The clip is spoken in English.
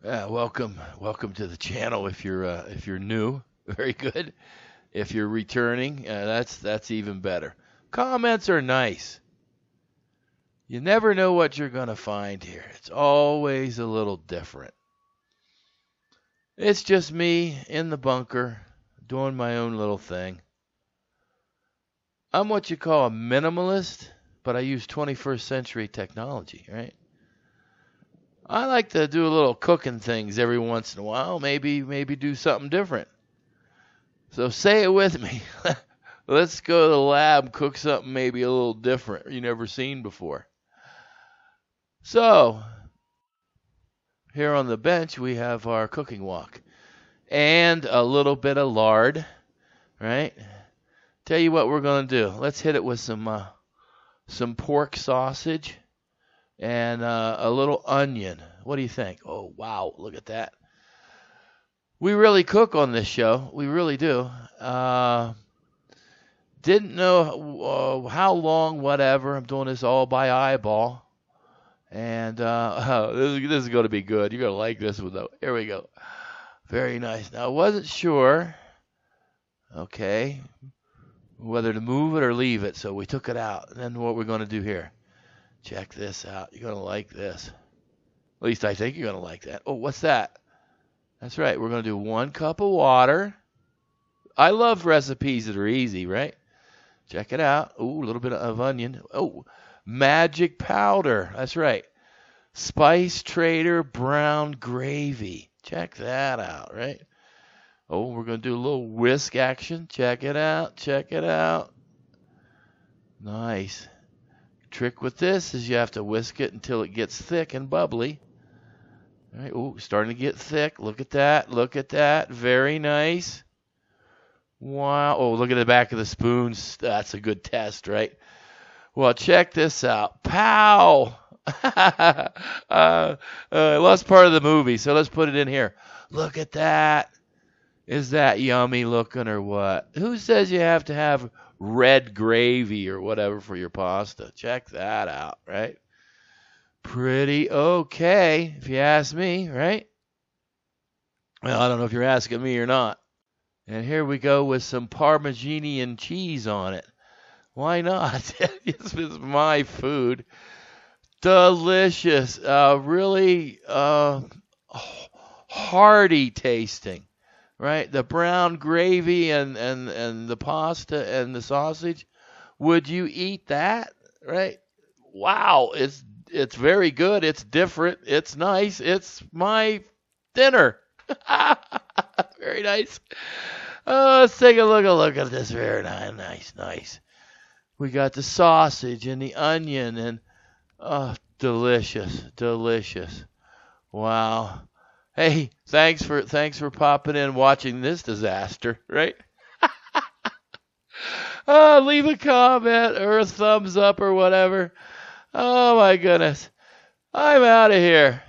Welcome to the channel. If you're new, very good. If you're returning, that's even better. Comments are nice. You never know what you're gonna find here. It's always a little different. It's just me in the bunker doing my own little thing. I'm what you call a minimalist, but I use 21st century technology, right? I like to do a little cooking things every once in a while. Maybe do something different. So say it with me. Let's go to the lab, cook something maybe a little different you never seen before. So here on the bench we have our cooking wok and a little bit of lard, right? Tell you what we're gonna do. Let's hit it with some pork sausage and a little onion. What do you think? Oh wow, look at that. We really cook on this show. We really do. Didn't know how long, whatever. I'm doing this all by eyeball. And this is going to be good. You're going to like this one, though. Here we go. Very nice. Now, I wasn't sure, okay, whether to move it or leave it, so we took it out. And then what we're going to do here. Check this out. You're going to like this. At least I think you're going to like that. Oh, what's that? That's right. We're going to do 1 cup of water. I love recipes that are easy, right? Check it out. Ooh, a little bit of onion. Oh, magic powder. That's right. Spice Trader brown gravy. Check that out, right? Oh, we're going to do a little whisk action. Check it out. Check it out. Nice. Trick with this is you have to whisk it until it gets thick and bubbly. All right. Oh, starting to get thick. Look at that. Look at that. Very nice. Wow. Oh, look at the back of the spoons. That's a good test, right? Well, check this out. Pow! I lost part of the movie, so let's put it in here. Look at that. Is that yummy looking or what? Who says you have to have red gravy or whatever for your pasta? Check that out, right? Pretty okay, if you ask me, right? Well, I don't know if you're asking me or not. And here we go with some Parmigianian cheese on it. Why not? This is my food. Delicious. Really hearty tasting. Right? The brown gravy and the pasta and the sausage. Would you eat that? Right? Wow. It's very good. It's different. It's nice. It's my dinner. Very nice. Let's take a look at this. Very nice. We got the sausage and the onion and delicious. Wow. Hey, thanks for popping in watching this disaster, right? Leave a comment or a thumbs up or whatever. Oh my goodness. I'm out of here.